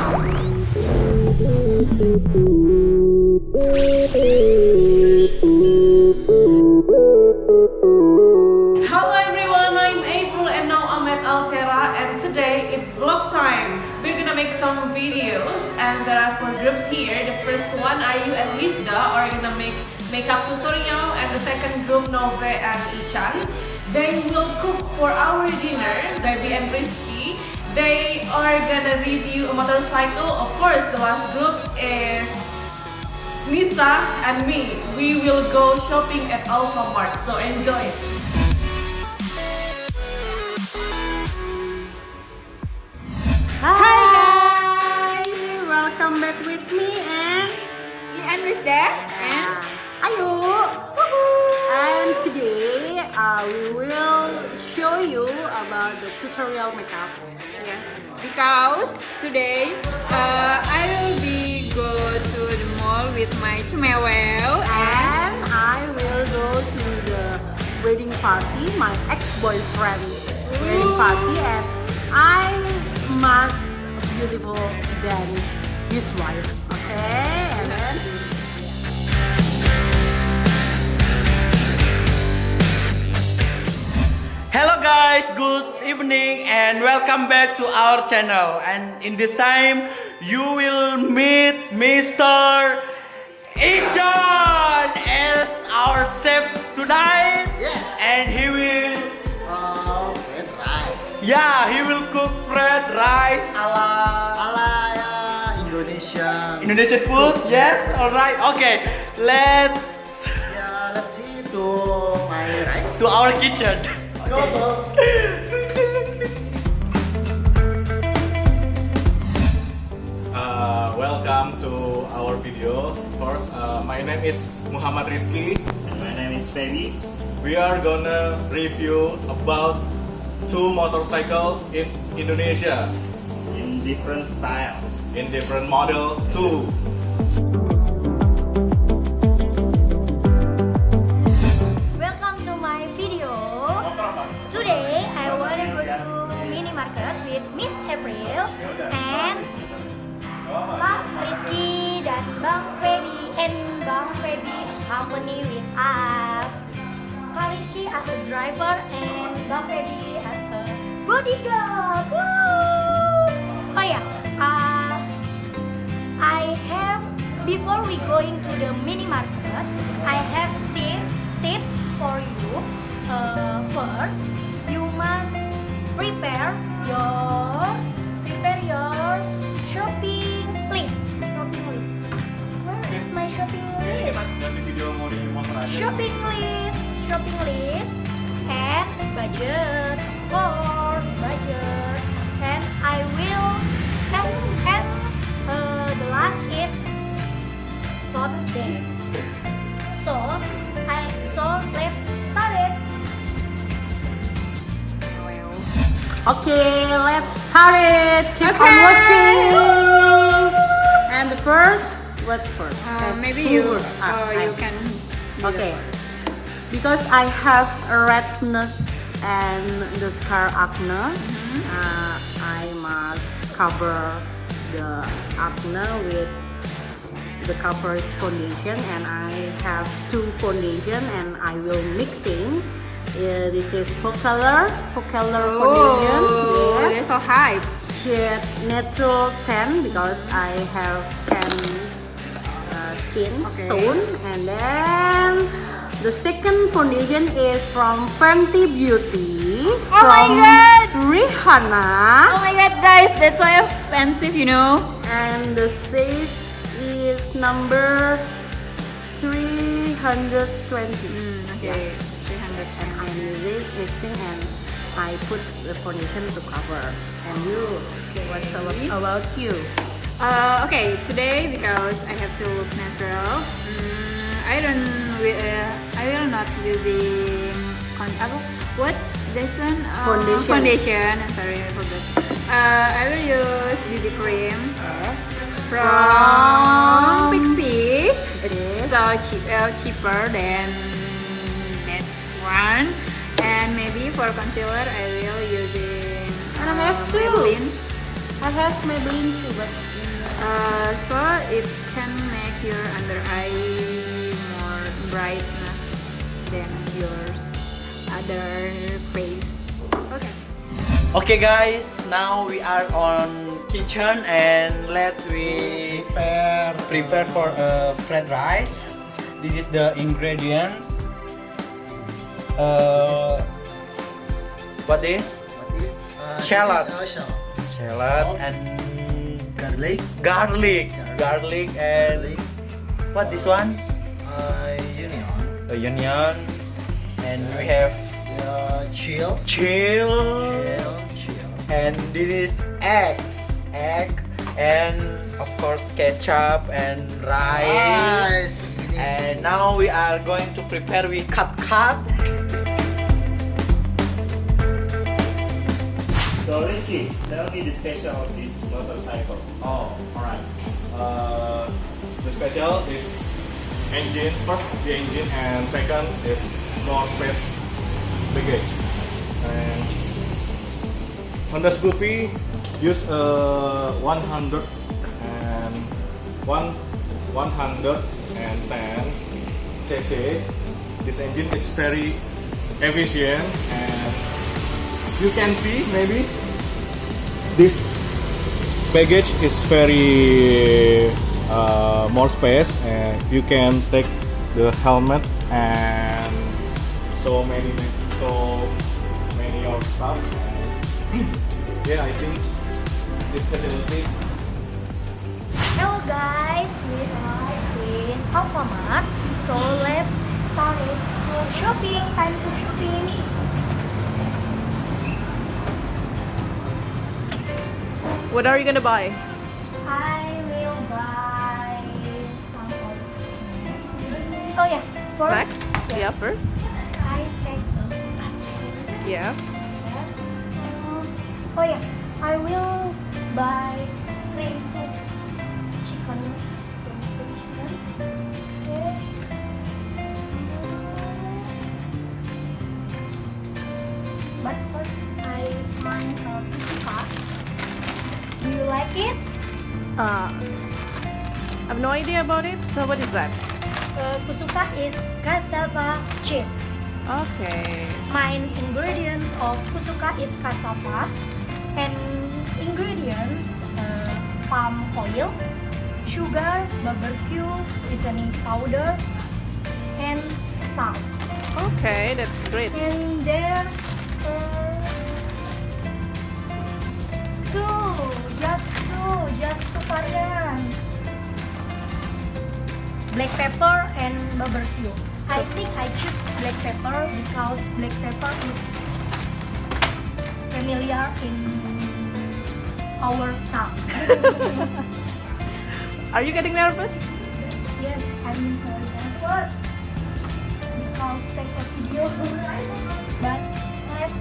Hello everyone, I'm April and now I'm at Alterra and today it's vlog time. We're gonna make some videos and there are 4 groups here. The first one, Ayu and Lisda are gonna make makeup tutorial, and the second group, Nove and Ichan. They will cook for our dinner, Baby and Rizky. They are gonna review a motorcycle. Of course, the last group is Nisa and me. We will go shopping at Alfamart, so enjoy it. Hi guys! Welcome back with me and Lisda and Ayu. And today we will show you about the tutorial makeup. yes, because today I will be go to the mall with my cemewel And I will go to the wedding party, my ex-boyfriend wedding party, and I must beautiful than his wife. Okay, and then Hello guys, good evening and welcome back to our channel. And in this time, you will meet Mr. Ichan as our chef tonight. Yes. And he will, Fried rice. he will cook fried rice ala Ala Indonesian. food. Yes, alright. Okay, let's See to my rice. to our kitchen. Go. Welcome to our video. First, my name is Muhammad Rizky. And my name is Baby. We are gonna review about 2 motorcycle in Indonesia In different style. in different model too. Welcome to my video. Today I wanna go to mini market with Miss April and Kak Rizky dan Bang Feby, and Bang Feby accompany with us. Kak Rizky as a driver and Bang Feby as a bodyguard. Woo! Oh yeah, I have, before we going to the mini market, I have tips for you. First, you must prepare your shopping list. Where is my shopping list? Shopping list and budget, of course, budget. And I will and the last is tote bag. So let's start it. okay, let's start it. Keep on watching. And the first, what first? maybe Who you first? you can do Okay, the first. because I have a redness and the scar acne, I must cover the acne with the coverage foundation, and I have 2 foundation and I will mixing. This is full color foundation. Oh, Yes. that's so hype. Shade natural tan because I have tan skin Okay. tone, and then the second foundation is from Fenty Beauty Oh my from God! Rihanna, Oh my god, guys, that's so expensive, you know. and the shade is number 320. Okay, Yes. 300. And I'm using mixing and I put the foundation to cover. And you, what's about you? Okay, today because I have to look natural, I will not using what this one Foundation. I'm sorry, I forgot. I will use BB cream Okay. from Pixie. It's Okay. so cheaper than next one. And maybe for concealer, I will using And I have two. Maybelline. I have Maybelline too, but So it can make your under eye more brightness than yours other face. Okay. Okay guys, now we are on kitchen and we prepare for fried rice. This is the ingredients. What is? Shallot. Shallot and garlic and what this one? Onion. And we have chill. And this is egg and of course ketchup and rice. And now we are going to prepare. We cut. So Rizky, tell me the special of this motorcycle. Oh, alright. The special is engine. First, the engine, and second is more space baggage. And Honda Scoopy use 110 cc. This engine is very efficient, and you can see maybe this baggage is very more space, and you can take the helmet and so many of stuff. And yeah, I think this facility. Hello guys, we are in Alfamart. So let's start it. Shopping, time to shopping. What are you gonna buy? I will buy some of snacks. Oh yeah, first. Snacks? Yeah, first. I take a basket. Yes. Yes. Oh yeah, I will buy cream soup chicken. Okay. But first I find a pizza. Do you like it? I have no idea about it. So what is that? Kusuka is cassava chip. Okay. Main ingredients of kusuka is cassava and ingredients palm oil, sugar, barbecue, seasoning powder, and salt. Okay, that's great. And there's just two variants. Black pepper and barbecue. I think I choose black pepper because black pepper is familiar in our town. Are you getting nervous? Yes, I'm very nervous because take a video. But let's.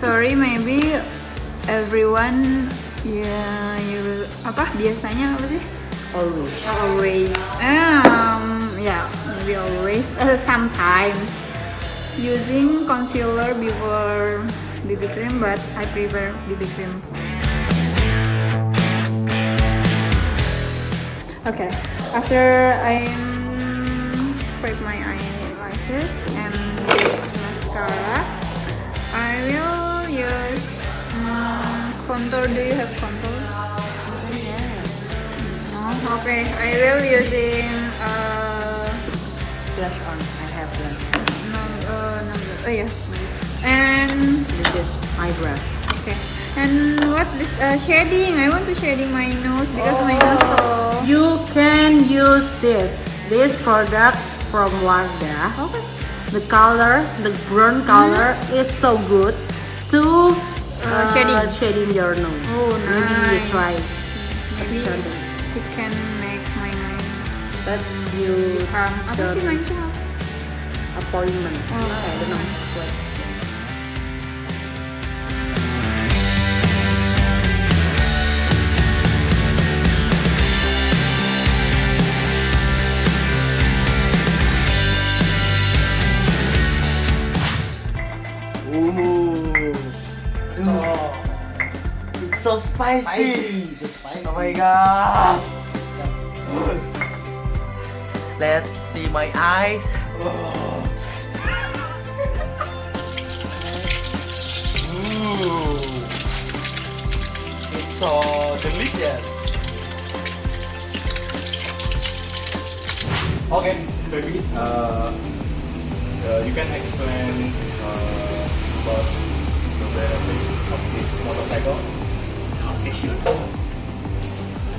Sorry, maybe everyone you biasanya apa sih? Always. Yeah, maybe always. Sometimes using concealer before BB cream, but I prefer BB cream. Okay, after I stripe my eyelashes and use mascara, I will use contour. Do you have contour? Oh, okay. I will using blush on. I have blush on. number. Oh yeah. And This is eyebrows. okay. And what this shading? I want to shading my nose because my nose so. You can use this product from Wardah. Okay. The color, the brown color is so good to shading your nose. Oh, Maybe you nice. try. Maybe it can make my nose But you become apa sih don't mancung? appointment. Oh. I don't know. What. spicy. So spicy. Oh my gosh. Let's see my eyes. Oh. Ooh. It's so delicious. Okay, baby. You can explain about the benefit of this motorcycle. Okay, sure.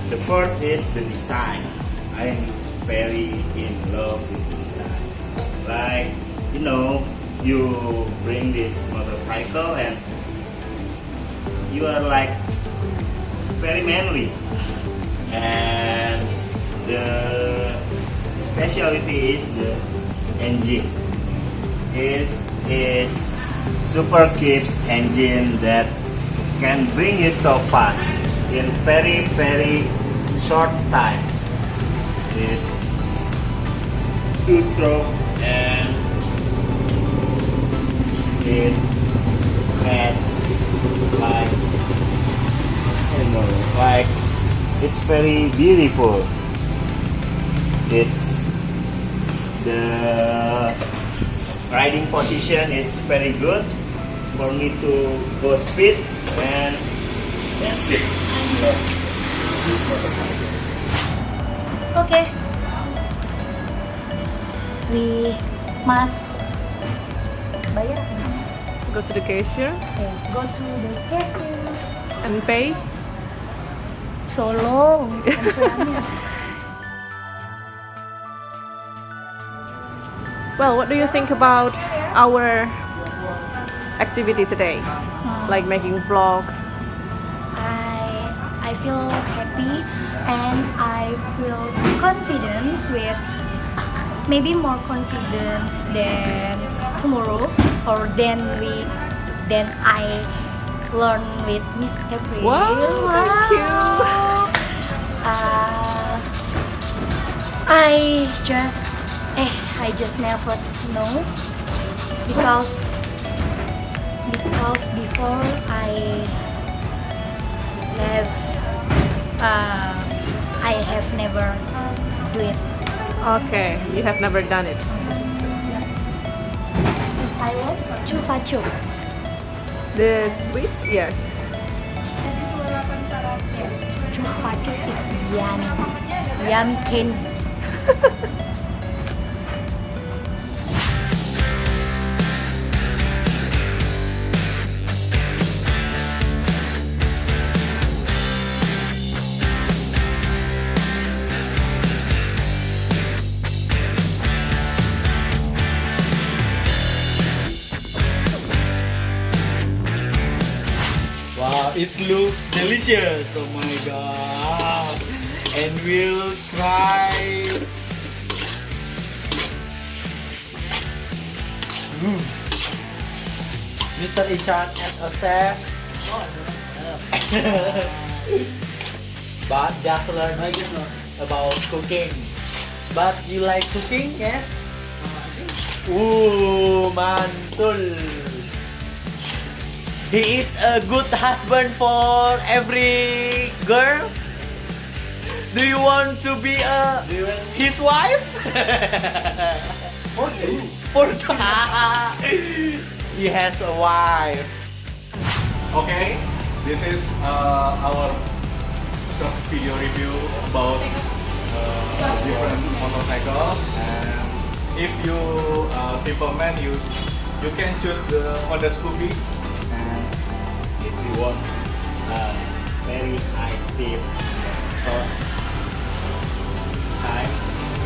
The first is the design. I'm very in love with the design. Like, you bring this motorcycle and you are like very manly. And the specialty is the engine. It is super kips engine that can bring you so fast in very short time. It's 2-stroke and it has like it's very beautiful. It's the riding position is very good for me to go speed, and that's it. I love this motorcycle. Okay. We must bayar apa nih? Go to the cashier Okay, go to the cashier. and pay. Solo, antreannya. Well, what do you think about our activity today? Like making vlogs? I feel happy and I feel confidence with maybe more confidence than tomorrow or than I learn with Miss April. Wow, thank you. I just never know because before I have never do it. Okay, you have never done it. I like chupa chups. The sweets? Yes. Chupa chup is yummy candy. Wow, it looks delicious. Oh my god. And we'll try. Mr. Richard as a chef. But just learn about cooking. But you like cooking, yes? Ooh, mantul. He is a good husband for every girls. Do you want to be his wife? For he has a wife. Okay, this is our short video review about different motorcycle. And if you simple man, you can choose the Honda Scoopy. And if you want very high speed and short time,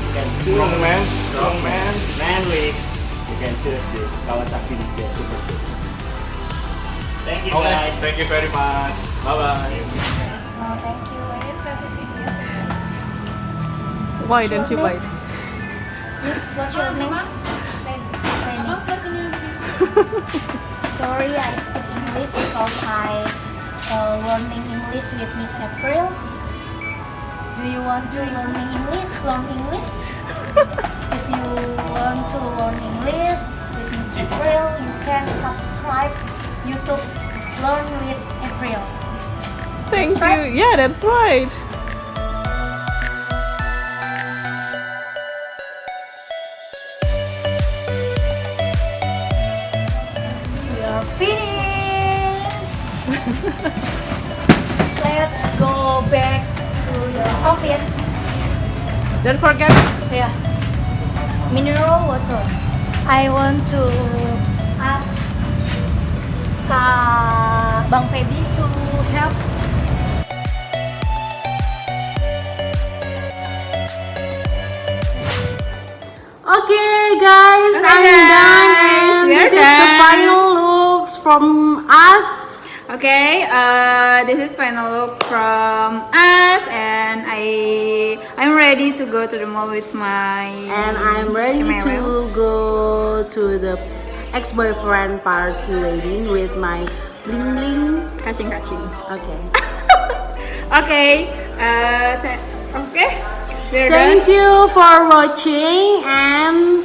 you can choose Strong man. manly. You can choose this Kawasaki Ninja Super Kids. Thank you Okay, guys. thank you very much. Bye bye. Thank you. Why don't you buy it? Miss, what's your name? Sorry, I speak English because I learning English with Miss April. Do you want to learn English? Learn English? If you want to learn English with Miss April, you can subscribe YouTube Learn with April. Thank That's you. right. Yeah, that's right. We are finished. Let's go back to the office. Don't forget. Yeah. Mineral water. I want to ask Bang Feby to help. Okay, guys, Okay, I'm guys, done, and we are this is the done. final looks from us. Okay, this is final look from us, and I'm ready to go to the mall with my And I'm ready Cemewel. to go to the ex-boyfriend party wedding with my bling bling. kacing. Okay. Okay, okay, we're Thank done. you for watching, and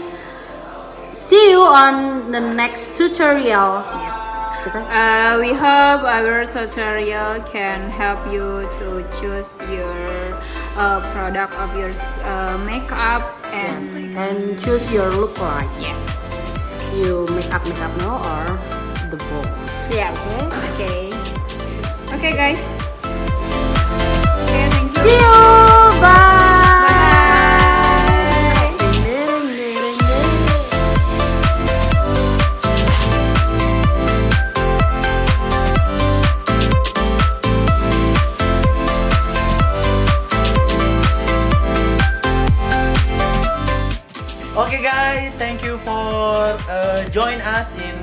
see you on the next tutorial. We hope our tutorial can help you to choose your product of your makeup And choose your look like. yeah, You makeup now or the bow. yeah. Okay, guys. Okay, thank you. See you. Bye. Okay guys, thank you for join us in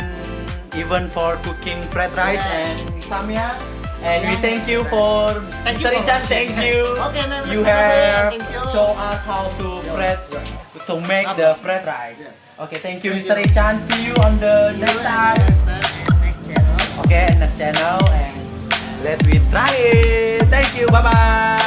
even for cooking fried rice and samya. And we thank you for Mr. Richard. Thank you. Okay, now, You Mr. have Thank you. show us how to make the fried rice. Okay, thank you, Mr. Richard. See you on the next time. Next channel. Okay, next channel, and let we try it. Thank you. Bye bye.